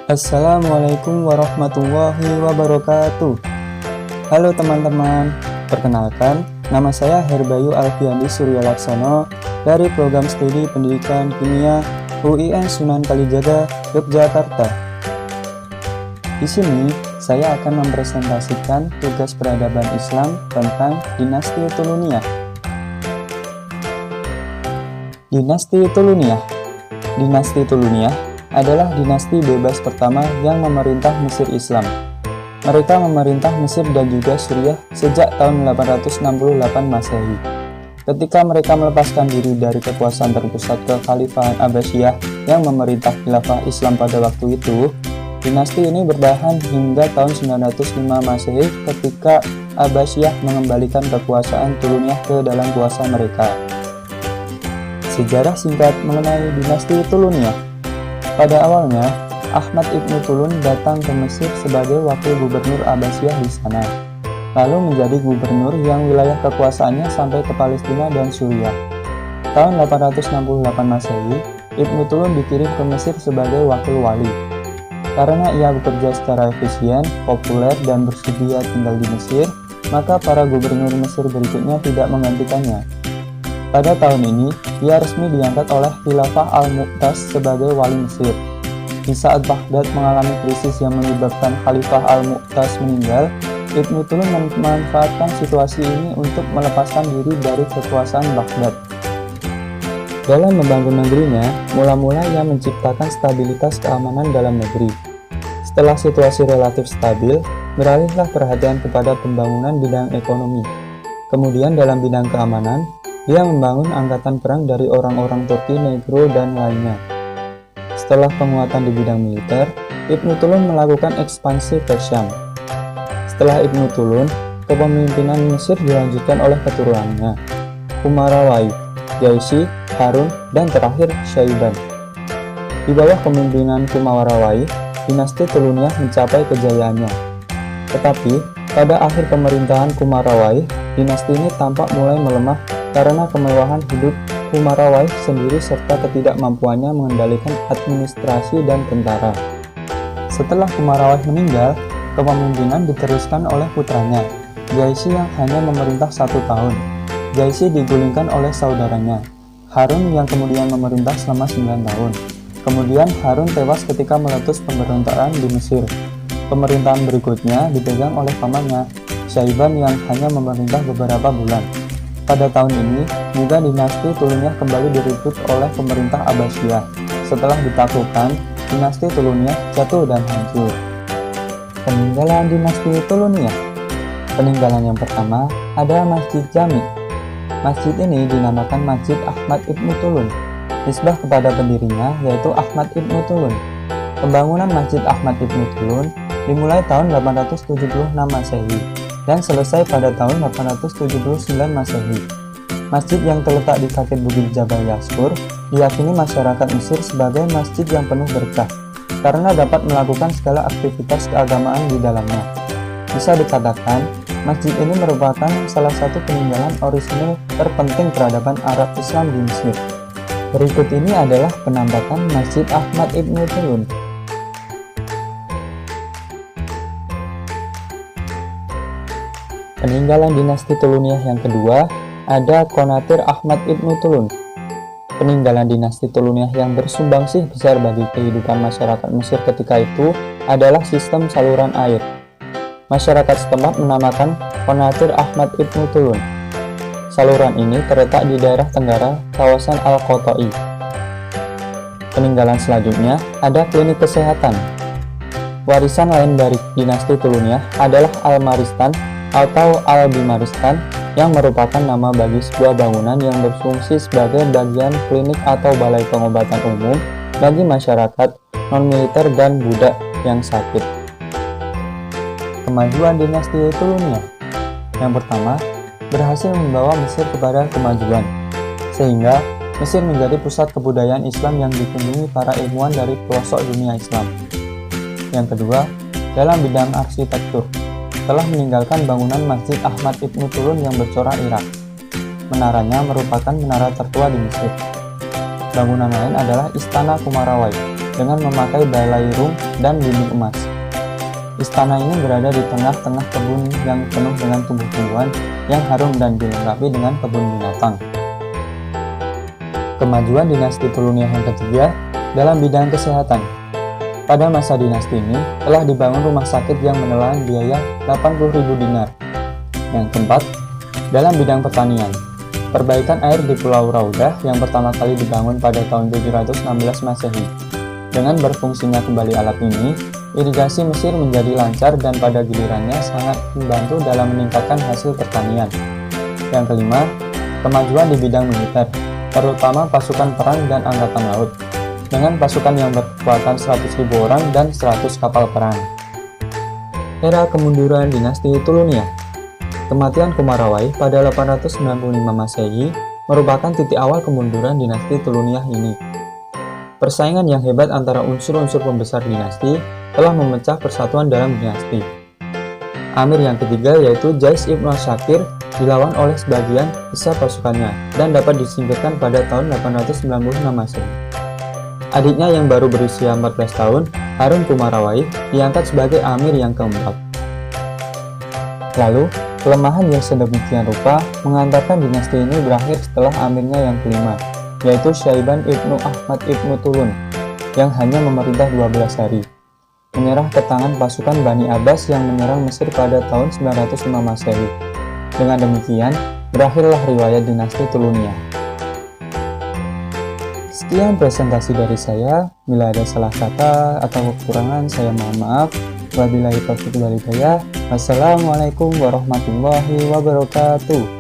Assalamualaikum warahmatullahi wabarakatuh. Halo teman-teman, perkenalkan nama saya Herbayu Alfiandi Surya Laksono dari Program Studi Pendidikan Kimia UIN Sunan Kalijaga, Yogyakarta. Di sini saya akan mempresentasikan tugas peradaban Islam tentang dinasti Tuluniyah. Dinasti Tuluniyah adalah dinasti bebas pertama yang memerintah Mesir Islam. Mereka memerintah Mesir dan juga Suriah sejak tahun 868 Masehi. Ketika mereka melepaskan diri dari kekuasaan terpusat ke Khalifahan Abbasiyah yang memerintah khilafah Islam pada waktu itu, dinasti ini bertahan hingga tahun 905 Masehi ketika Abbasiyah mengembalikan kekuasaan Tuluniyah ke dalam kuasa mereka. Sejarah singkat mengenai dinasti Tuluniyah. Pada awalnya, Ahmad Ibnu Tulun datang ke Mesir sebagai wakil gubernur Abbasiyah di sana, lalu menjadi gubernur yang wilayah kekuasaannya sampai ke Palestina dan Suriah. Tahun 868 Masehi, Ibnu Tulun dikirim ke Mesir sebagai wakil wali. Karena ia bekerja secara efisien, populer, dan bersedia tinggal di Mesir, maka para gubernur Mesir berikutnya tidak menggantikannya. Pada tahun ini, ia resmi diangkat oleh Khilafah Al-Mu'tas sebagai wali Mesir. Di saat Baghdad mengalami krisis yang menyebabkan Khalifah Al-Mu'tas meninggal, Ibnu Tulun memanfaatkan situasi ini untuk melepaskan diri dari kekuasaan Baghdad. Dalam membangun negerinya, mula-mula ia menciptakan stabilitas keamanan dalam negeri. Setelah situasi relatif stabil, beralihlah perhatian kepada pembangunan bidang ekonomi. Kemudian dalam bidang keamanan, dia membangun angkatan perang dari orang-orang Turki, Negro, dan lainnya. Setelah penguatan di bidang militer, Ibnu Tulun melakukan ekspansi ke Syam. Setelah Ibnu Tulun, kepemimpinan Mesir dilanjutkan oleh keturunannya, Umarawai, Yaisi, Harun, dan terakhir Syaiban. Di bawah kepemimpinan Umarawai, dinasti Tuluniyah mencapai kejayaannya. Tetapi, pada akhir pemerintahan Umarawai, dinasti ini tampak mulai melemah karena kemewahan hidup Umarawai sendiri serta ketidakmampuannya mengendalikan administrasi dan tentara. Setelah Umarawai meninggal, kepemimpinan diteruskan oleh putranya, Yaisi yang hanya memerintah 1 tahun. Yaisi digulingkan oleh saudaranya, Harun yang kemudian memerintah selama 9 tahun. Kemudian Harun tewas ketika meletus pemberontakan di Mesir. Pemerintahan berikutnya dipegang oleh pamannya, Syaiban yang hanya memerintah beberapa bulan. Pada tahun ini, juga dinasti Tuluniyah kembali direbut oleh pemerintah Abbasiyah. Setelah ditaklukkan, dinasti Tuluniyah jatuh dan hancur. Peninggalan dinasti Tuluniyah. Peninggalan yang pertama adalah Masjid Jami. Masjid ini dinamakan Masjid Ahmad Ibnu Tulun, nisbah kepada pendirinya yaitu Ahmad Ibnu Tulun. Pembangunan Masjid Ahmad Ibnu Tulun dimulai tahun 876 Masehi dan selesai pada tahun 879 Masehi. Masjid yang terletak di kaki Bukit Jabal Yaskur diyakini masyarakat Mesir sebagai masjid yang penuh berkah karena dapat melakukan segala aktivitas keagamaan di dalamnya. Bisa dikatakan, masjid ini merupakan salah satu peninggalan orisinil terpenting peradaban Arab Islam di Mesir. Berikut ini adalah penampakan Masjid Ahmad Ibnu Tulun. Peninggalan dinasti Tuluniyah yang kedua ada Konatir Ahmad Ibnu Tulun. Peninggalan dinasti Tuluniyah yang bersumbangsih besar bagi kehidupan masyarakat Mesir ketika itu adalah sistem saluran air. Masyarakat setempat menamakan Konatir Ahmad Ibnu Tulun. Saluran ini terletak di daerah tenggara kawasan Al-Qotoi. Peninggalan selanjutnya ada klinik kesehatan. Warisan lain dari dinasti Tuluniyah adalah Al-Maristan atau Al-Bimaristan yang merupakan nama bagi sebuah bangunan yang berfungsi sebagai bagian klinik atau balai pengobatan umum bagi masyarakat non-militer dan budak yang sakit. Kemajuan dinasti Tuluniyah. Yang pertama, berhasil membawa Mesir kepada kemajuan, sehingga Mesir menjadi pusat kebudayaan Islam yang dikunjungi para ilmuwan dari pelosok dunia Islam. Yang kedua, dalam bidang arsitektur, telah meninggalkan bangunan Masjid Ahmad Ibnu Tulun yang bercorak Irak. Menaranya merupakan menara tertua di Mesir. Bangunan lain adalah Istana Kumarawai dengan memakai balairung dan dinding emas. Istana ini berada di tengah-tengah kebun yang penuh dengan tumbuh-tumbuhan yang harum dan dilengkapi dengan kebun binatang. Kemajuan dinasti Tuluniyah yang ketiga dalam bidang kesehatan. Pada masa dinasti ini telah dibangun rumah sakit yang menelan biaya 80.000 dinar. Yang keempat, dalam bidang pertanian. Perbaikan air di Pulau Raudah yang pertama kali dibangun pada tahun 716 Masehi. Dengan berfungsinya kembali alat ini, irigasi Mesir menjadi lancar dan pada gilirannya sangat membantu dalam meningkatkan hasil pertanian. Yang kelima, kemajuan di bidang militer, terutama pasukan perang dan angkatan laut, dengan pasukan yang berkekuatan 100.000 orang dan 100 kapal perang. Era kemunduran dinasti Tuluniyah. Kematian Kumarawai pada 895 Masehi merupakan titik awal kemunduran dinasti Tuluniyah ini. Persaingan yang hebat antara unsur-unsur pembesar dinasti telah memecah persatuan dalam dinasti. Amir yang ketiga yaitu Jais Ibnu Syakir dilawan oleh sebagian besar pasukannya dan dapat disingkirkan pada tahun 896 Masehi. Adiknya yang baru berusia 14 tahun, Harun Kumarawai, diangkat sebagai Amir yang keempat. Lalu, kelemahan yang sedemikian rupa mengantarkan dinasti ini berakhir setelah Amirnya yang kelima, yaitu Syaiban Ibnu Ahmad Ibnu Tulun, yang hanya memerintah 12 hari. Menyerah ke tangan pasukan Bani Abbas yang menyerang Mesir pada tahun 905 Masehi. Dengan demikian, berakhirlah riwayat dinasti Tuluniyah. Sekian presentasi dari saya. Bila ada salah kata atau kekurangan, saya mohon maaf. Wabillahi taufiq wal hidayah. Wassalamualaikum warahmatullahi wabarakatuh.